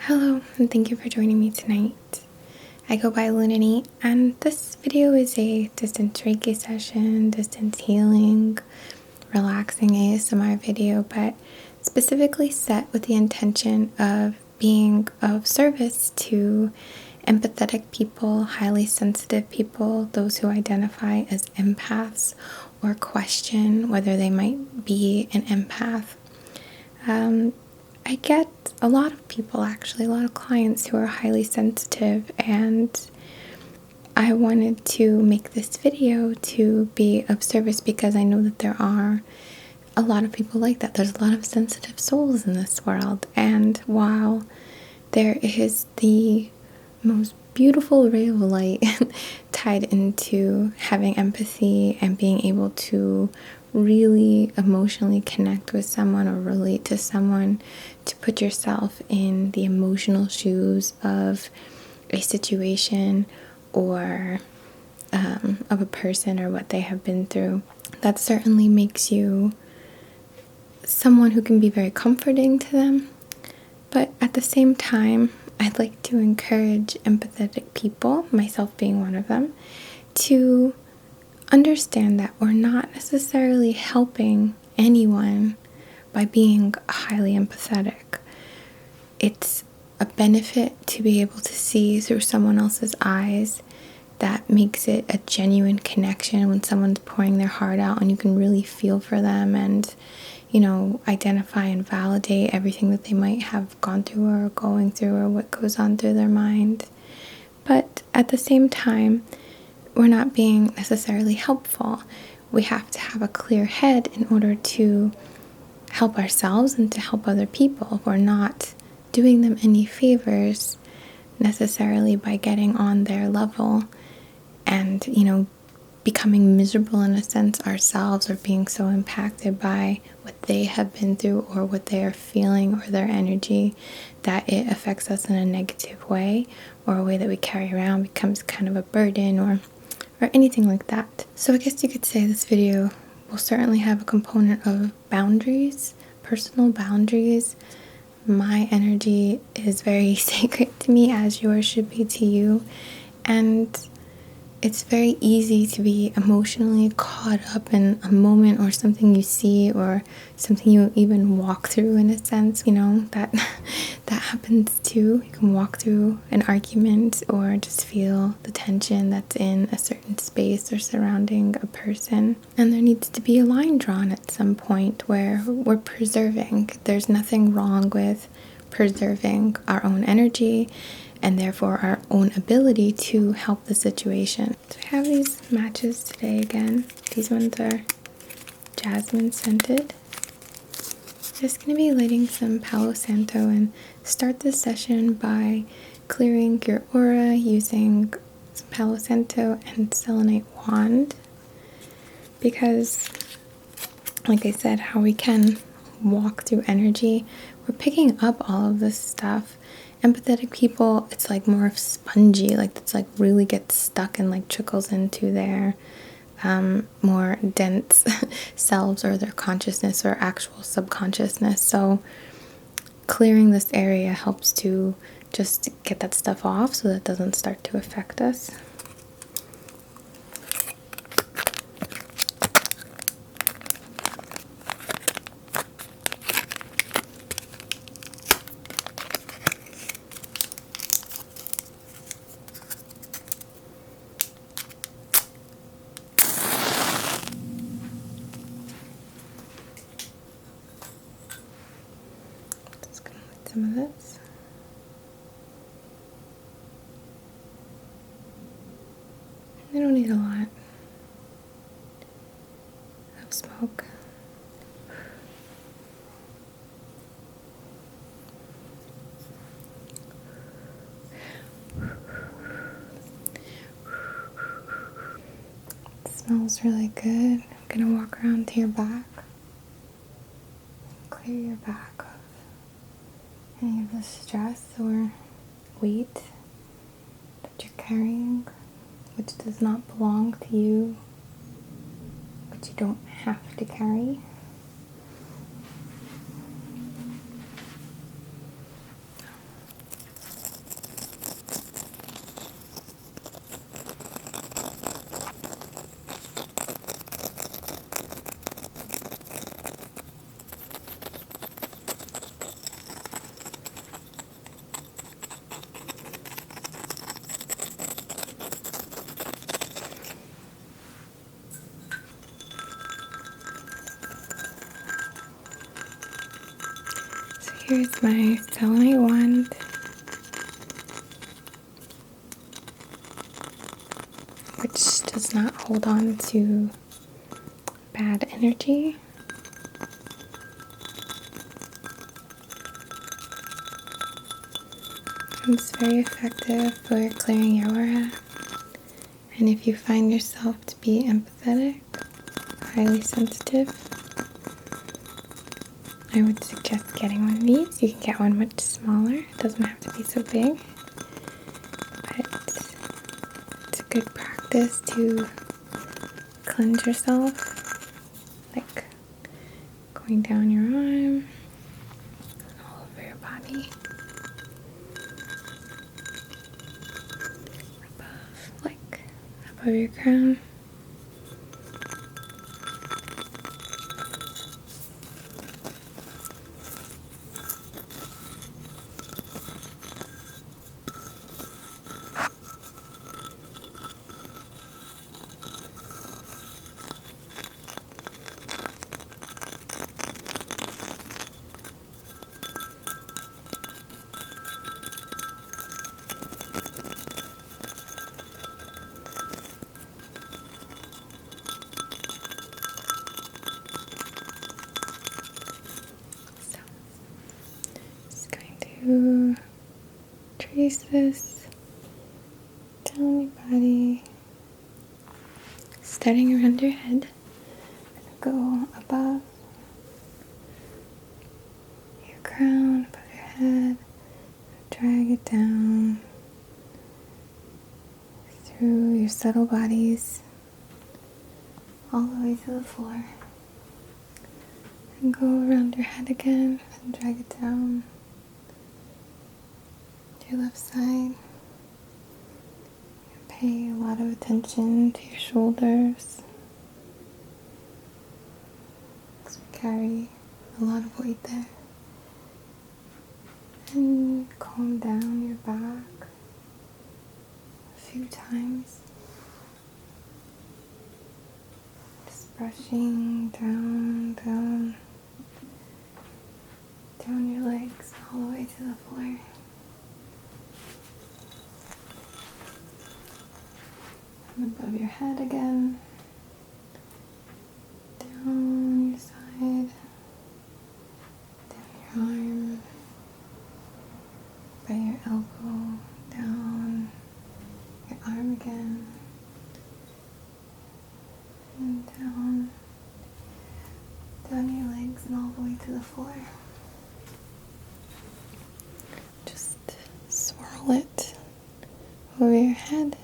Hello, and thank you for joining me tonight. I go by Lune, and this video is a distance Reiki session, distance healing, relaxing ASMR video, but specifically set with the intention of being of service to empathetic people, highly sensitive people, those who identify as empaths or question whether they might be an empath. I get a lot of people, actually, a lot of clients who are highly sensitive, and I wanted to make this video to be of service because I know that there are a lot of people like that. There's a lot of sensitive souls in this world, and while there is the most beautiful ray of light tied into having empathy and being able to really emotionally connect with someone or relate to someone, to put yourself in the emotional shoes of a situation or of a person or what they have been through, that certainly makes you someone who can be very comforting to them. But at the same time, I'd like to encourage empathetic people, myself being one of them, to understand that we're not necessarily helping anyone by being highly empathetic. It's a benefit to be able to see through someone else's eyes. That makes it a genuine connection when someone's pouring their heart out and you can really feel for them and, identify and validate everything that they might have gone through or are going through or what goes on through their mind. But at the same time, we're not being necessarily helpful. We have to have a clear head in order to help ourselves and to help other people. We're not doing them any favors necessarily by getting on their level and, becoming miserable in a sense ourselves or being so impacted by what they have been through or what they are feeling or their energy that it affects us in a negative way or a way that we carry around becomes kind of a burden or anything like that. So I guess you could say this video will certainly have a component of boundaries, personal boundaries. My energy is very sacred to me, as yours should be to you, and it's very easy to be emotionally caught up in a moment or something you see or something you even walk through, in a sense, that happens too. You can walk through an argument or just feel the tension that's in a certain space or surrounding a person. And there needs to be a line drawn at some point where we're preserving. There's nothing wrong with preserving our own energy and therefore our own ability to help the situation. So I have these matches today again. These ones are jasmine scented. Just going to be lighting some Palo Santo and start this session by clearing your aura using some Palo Santo and selenite wand, because like I said, how we can walk through energy, we're picking up all of this stuff. Empathetic people, it's like more of spongy, like it's like really gets stuck and like trickles into their more dense selves or their consciousness or actual subconsciousness. So clearing this area helps to just get that stuff off so that it doesn't start to affect us. Some of this. I don't need a lot of smoke. It smells really good. I'm gonna walk around to your back. Clear your back of any of the stress or weight that you're carrying, which does not belong to you, which you don't have to carry. Here's my selenite wand. Which does not hold on to bad energy. It's very effective for clearing your aura. And if you find yourself to be empathetic, highly sensitive, I would suggest getting one of these. You can get one much smaller. It doesn't have to be so big. But it's a good practice to cleanse yourself, like going down your arm, all over your body, above your crown. To trace this down your body, starting around your head, go above your crown, above your head, drag it down through your subtle bodies, all the way to the floor, and go around your head again and drag it down your left side. Pay a lot of attention to your shoulders. So we carry a lot of weight there. And calm down your back a few times. Just brushing down your legs all the way to the floor. Above your head again, down your side, down your arm, by your elbow, down your arm again, and down your legs and all the way to the floor. Just swirl it over your head.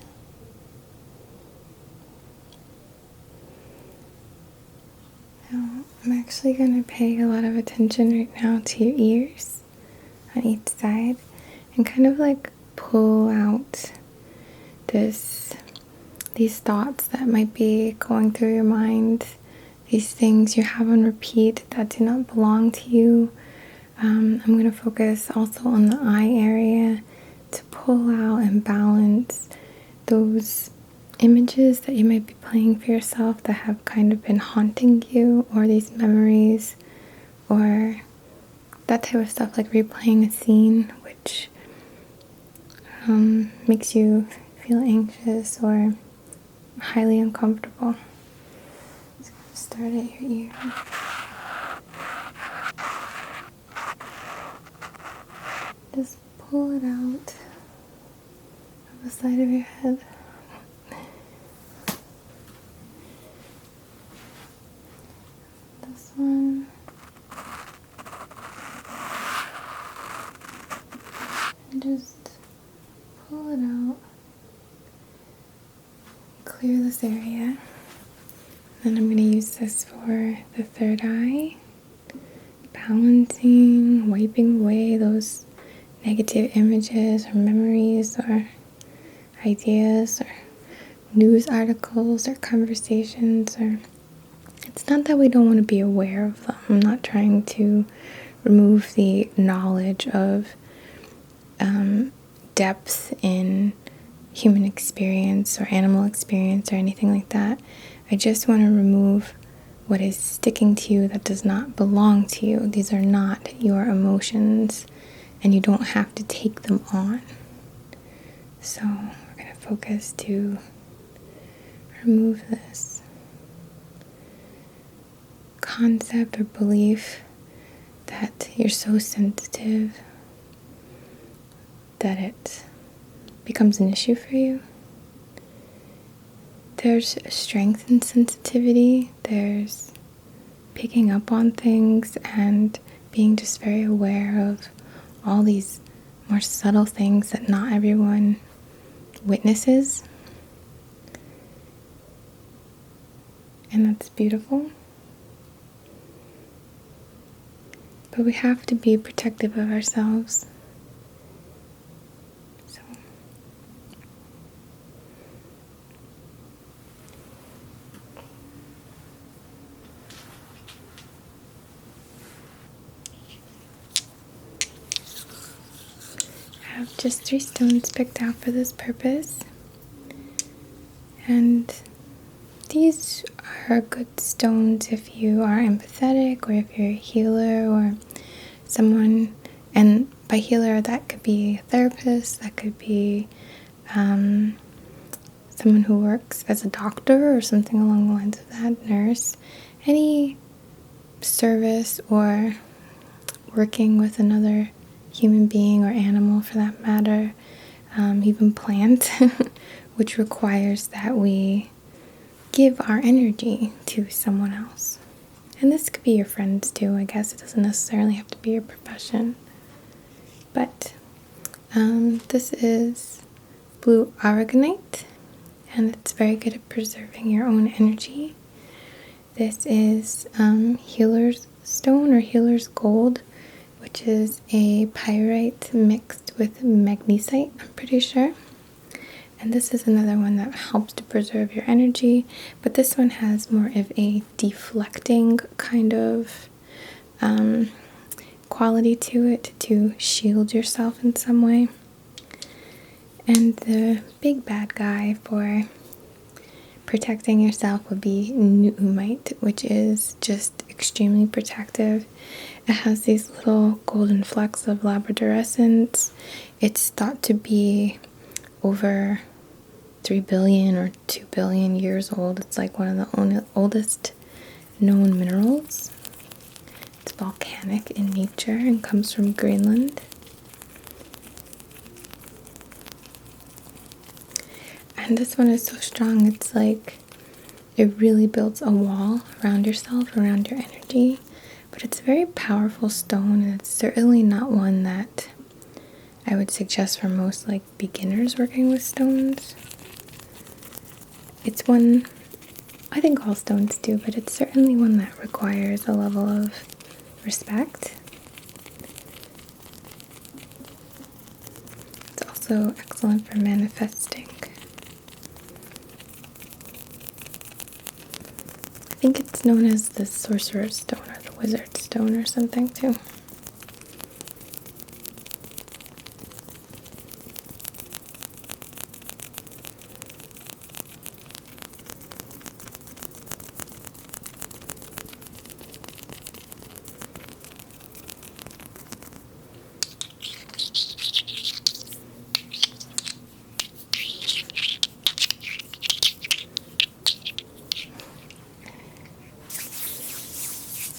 I'm actually going to pay a lot of attention right now to your ears on each side and kind of like pull out these thoughts that might be going through your mind, these things you have on repeat that do not belong to you. I'm going to focus also on the eye area to pull out and balance those images that you might be playing for yourself that have kind of been haunting you, or these memories, or that type of stuff, like replaying a scene which makes you feel anxious or highly uncomfortable. Just gonna start at your ear. Just pull it out of the side of your head. This one. And just pull it out. Clear this area. Then I'm going to use this for the third eye. Balancing, wiping away those negative images or memories or ideas or news articles or conversations. Or it's not that we don't want to be aware of them. I'm not trying to remove the knowledge of depth in human experience or animal experience or anything like that. I just want to remove what is sticking to you that does not belong to you. These are not your emotions, and you don't have to take them on. So we're going to focus to remove this concept or belief that you're so sensitive that it becomes an issue for you. There's strength in sensitivity. There's picking up on things and being just very aware of all these more subtle things that not everyone witnesses. And that's beautiful. But we have to be protective of ourselves. So I have just 3 stones picked out for this purpose. And these are good stones if you are empathetic, or if you're a healer, or someone, and by healer that could be a therapist, that could be someone who works as a doctor or something along the lines of that, nurse, any service or working with another human being or animal for that matter, even plant, which requires that we give our energy to someone else. And this could be your friends too, I guess. It doesn't necessarily have to be your profession. But this is blue aragonite, and it's very good at preserving your own energy. This is healer's stone or healer's gold, which is a pyrite mixed with magnesite, I'm pretty sure. And this is another one that helps to preserve your energy, but this one has more of a deflecting kind of quality to it, to shield yourself in some way. And the big bad guy for protecting yourself would be nuumite, which is just extremely protective. It has these little golden flecks of labradorescence. It's thought to be over 3 billion or 2 billion years old. It's like one of the oldest known minerals. It's volcanic in nature and comes from Greenland. And this one is so strong, it's like it really builds a wall around yourself, around your energy. But it's a very powerful stone, and it's certainly not one that I would suggest for most like beginners working with stones. It's one, I think all stones do, but it's certainly one that requires a level of respect. It's also excellent for manifesting. I think it's known as the sorcerer's stone or the wizard's stone or something too.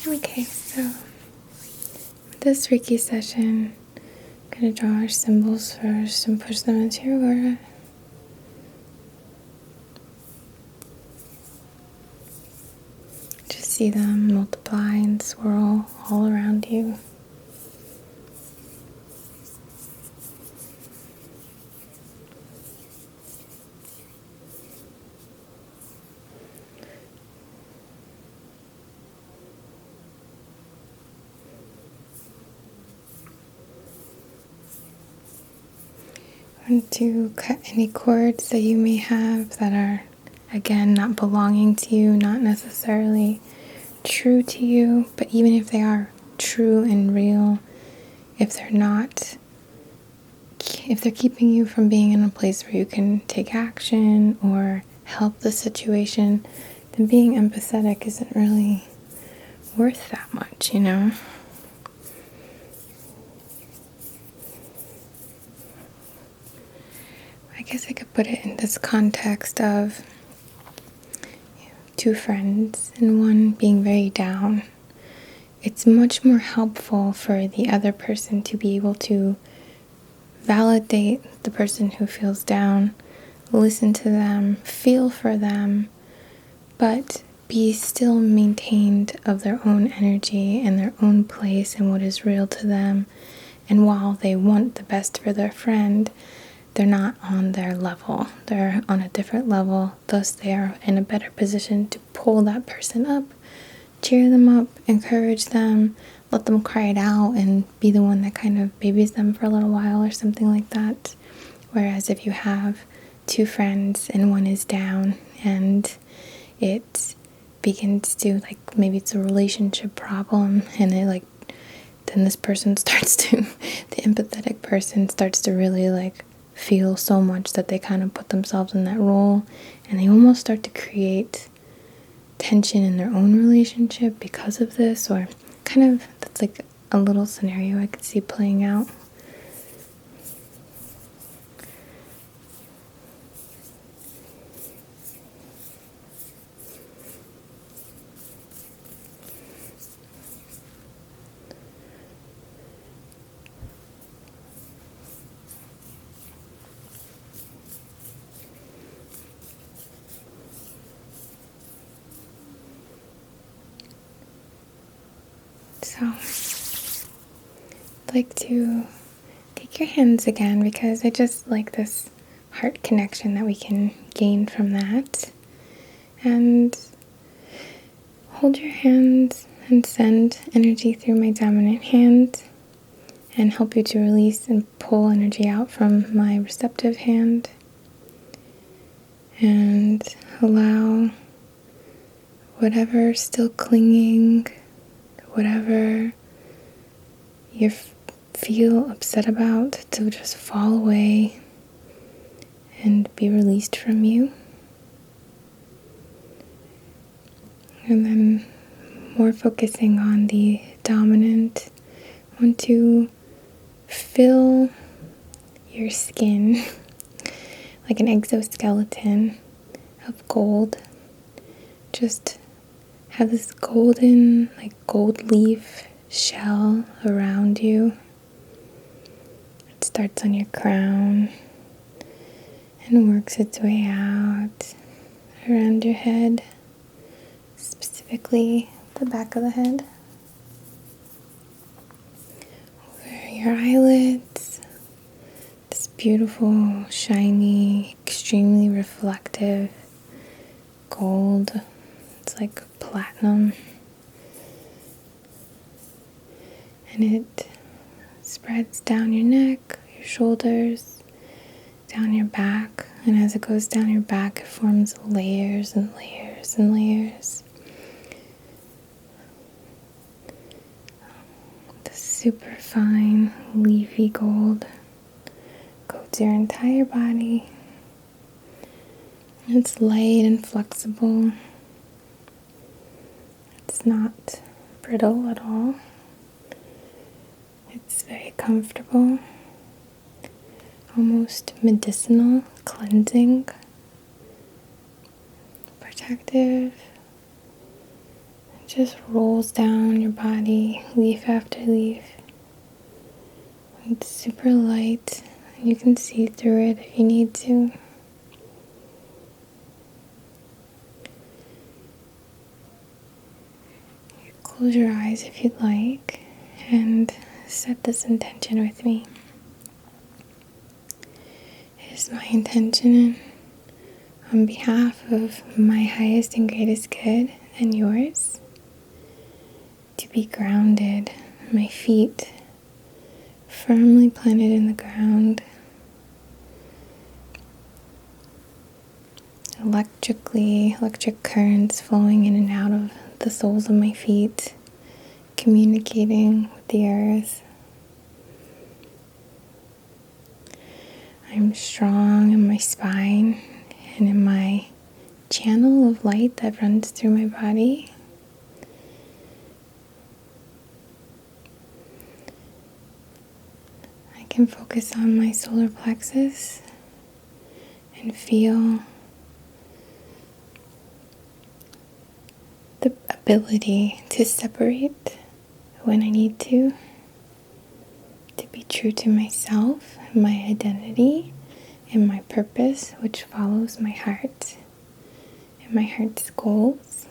Okay, so this Reiki session, I'm going to draw our symbols first and push them into your aura. Just see them multiply and swirl all around you. And to cut any cords that you may have that are, again, not belonging to you, not necessarily true to you, but even if they are true and real, if they're keeping you from being in a place where you can take action or help the situation, then being empathetic isn't really worth that much, you know? I guess I could put it in this context of two friends and one being very down. It's much more helpful for the other person to be able to validate the person who feels down, listen to them, feel for them, but be still maintained of their own energy and their own place and what is real to them. And while they want the best for their friend, they're not on their level. They're on a different level. Thus, they are in a better position to pull that person up, cheer them up, encourage them, let them cry it out, and be the one that kind of babies them for a little while or something like that. Whereas if you have two friends and one is down and it begins to, like, maybe it's a relationship problem, and it, like, then this person starts to, the empathetic person starts to really, like, feel so much that they kind of put themselves in that role, and they almost start to create tension in their own relationship because of this, or kind of, that's like a little scenario I could see playing out. So, I'd like to take your hands again, because I just like this heart connection that we can gain from that. And hold your hands and send energy through my dominant hand, and help you to release and pull energy out from my receptive hand. And allow whatever is still clinging, whatever you feel upset about, to just fall away and be released from you. And then, more focusing on the dominant, I want to fill your skin like an exoskeleton of gold. Just have this golden, like gold leaf shell around you. It starts on your crown and works its way out around your head, specifically the back of the head, over your eyelids. This beautiful, shiny, extremely reflective gold. It's like platinum. And it spreads down your neck, your shoulders, down your back. And as it goes down your back, it forms layers and layers and layers. The super fine, leafy gold coats your entire body. It's light and flexible. It's not brittle at all. It's very comfortable, almost medicinal, cleansing, protective. It just rolls down your body, leaf after leaf. It's super light, and you can see through it if you need to. Close your eyes if you'd like, and set this intention with me. It is my intention, on behalf of my highest and greatest good and yours, to be grounded, my feet firmly planted in the ground, electric currents flowing in and out of the soles of my feet, communicating with the earth. I'm strong in my spine and in my channel of light that runs through my body. I can focus on my solar plexus and feel the ability to separate when I need to be true to myself, my identity, and my purpose, which follows my heart and my heart's goals.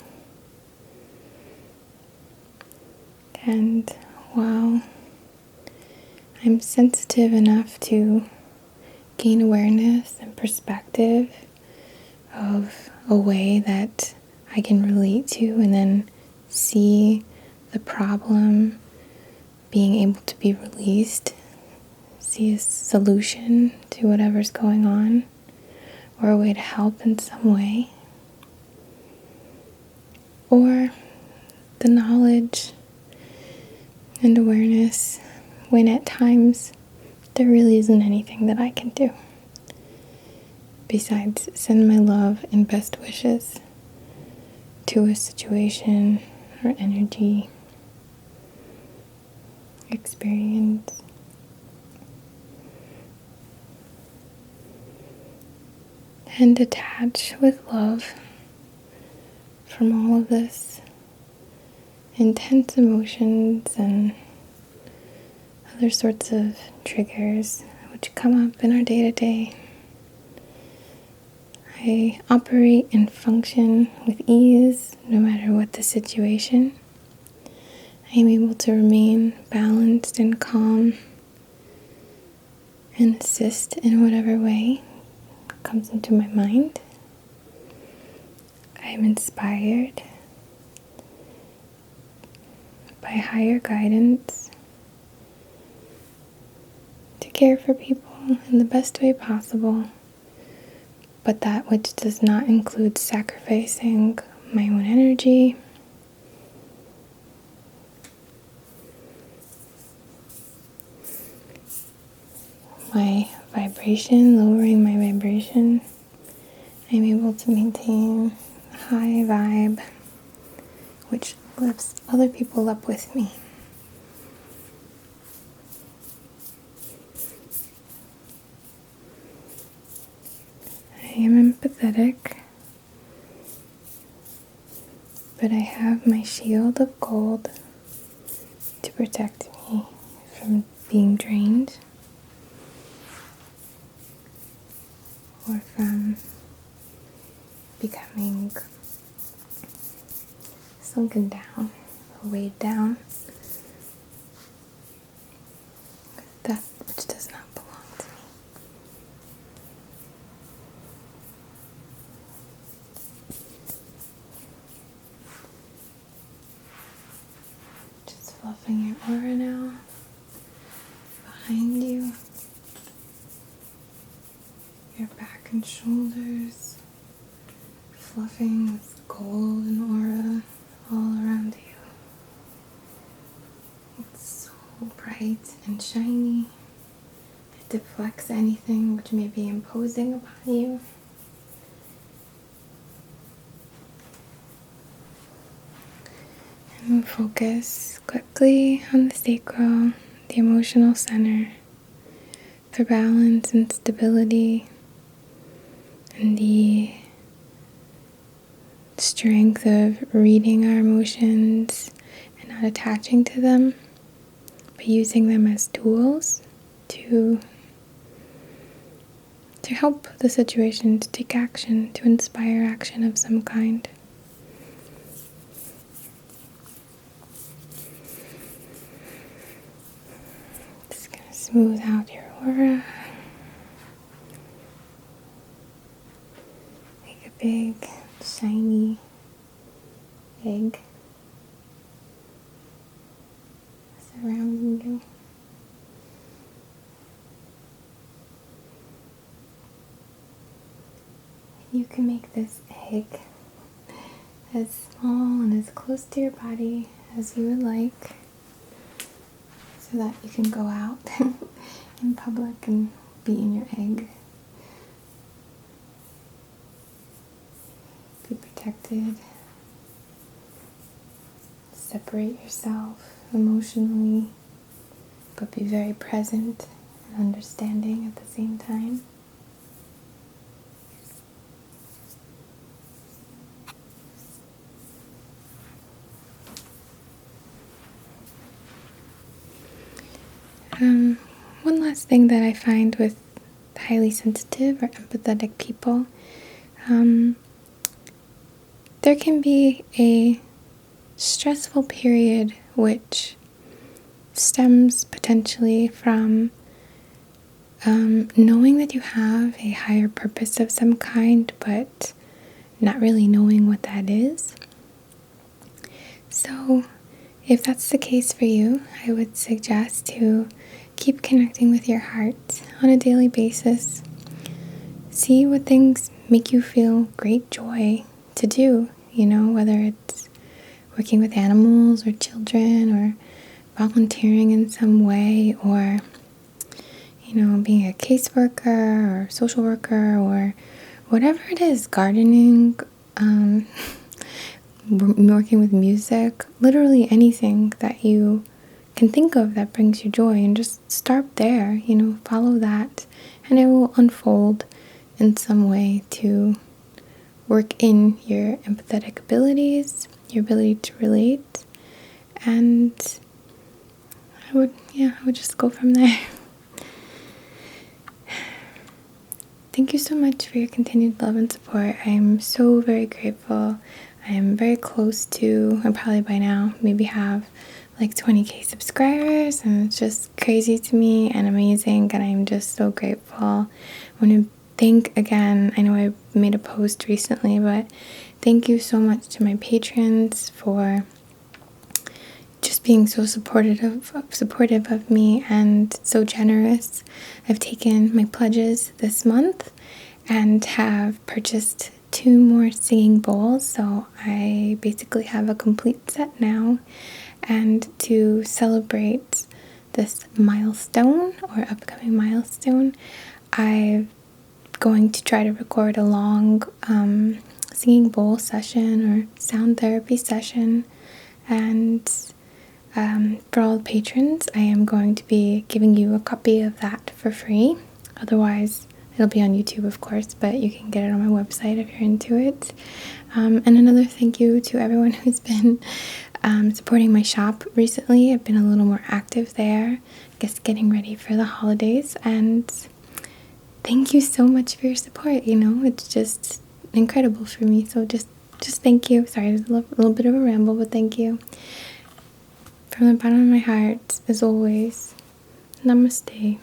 And while I'm sensitive enough to gain awareness and perspective of a way that I can relate to and then see the problem being able to be released, see a solution to whatever's going on, or a way to help in some way, or the knowledge and awareness when at times there really isn't anything that I can do besides send my love and best wishes to a situation or energy, experience. And detach with love from all of this intense emotions and other sorts of triggers which come up in our day-to-day. I operate and function with ease no matter what the situation. I am able to remain balanced and calm and assist in whatever way comes into my mind. I am inspired by higher guidance to care for people in the best way possible, but that which does not include sacrificing my own energy, my vibration, lowering my vibration. I'm able to maintain a high vibe, which lifts other people up with me. I am empathetic, but I have my shield of gold to protect me from being drained or from becoming sunken down or weighed down with that which does not belong to me. Just fluffing your aura now, behind you, your back and shoulders, fluffing with gold and aura all around you. It's so bright and shiny. It deflects anything which may be imposing upon you. And we'll focus quickly on the sacral, the emotional center, for balance and stability, and the strength of reading our emotions and not attaching to them, but using them as tools to help the situation, to take action, to inspire action of some kind. Just gonna smooth out your aura. Make a big, shiny egg surrounding you. You can make this egg as small and as close to your body as you would like, so that you can go out in public and be in your egg. disconnected. Separate yourself emotionally, but be very present and understanding at the same time. One last thing that I find with highly sensitive or empathetic people, there can be a stressful period which stems potentially from knowing that you have a higher purpose of some kind, but not really knowing what that is. So if that's the case for you, I would suggest to keep connecting with your heart on a daily basis. See what things make you feel great joy to do, whether it's working with animals or children or volunteering in some way, or being a caseworker or social worker or whatever it is, gardening, working with music, literally anything that you can think of that brings you joy, and just start there, follow that, and it will unfold in some way to work in your empathetic abilities, your ability to relate, and I would just go from there. Thank you so much for your continued love and support. I am so very grateful. I am very close to, I probably by now maybe have like 20,000 subscribers, and it's just crazy to me and amazing, and I'm just so grateful. I want to thank again, I know I made a post recently, but thank you so much to my patrons for just being so supportive of me and so generous. I've taken my pledges this month and have purchased 2 more singing bowls, so I basically have a complete set now. And to celebrate this milestone or upcoming milestone, I'm going to try to record a long singing bowl session or sound therapy session. And for all the patrons, I am going to be giving you a copy of that for free. Otherwise, it'll be on YouTube, of course, but you can get it on my website if you're into it. And another thank you to everyone who's been supporting my shop recently. I've been a little more active there, I guess getting ready for the holidays, and thank you so much for your support. It's just incredible for me, so just thank you. Sorry, it was a little bit of a ramble, but thank you. From the bottom of my heart, as always, namaste.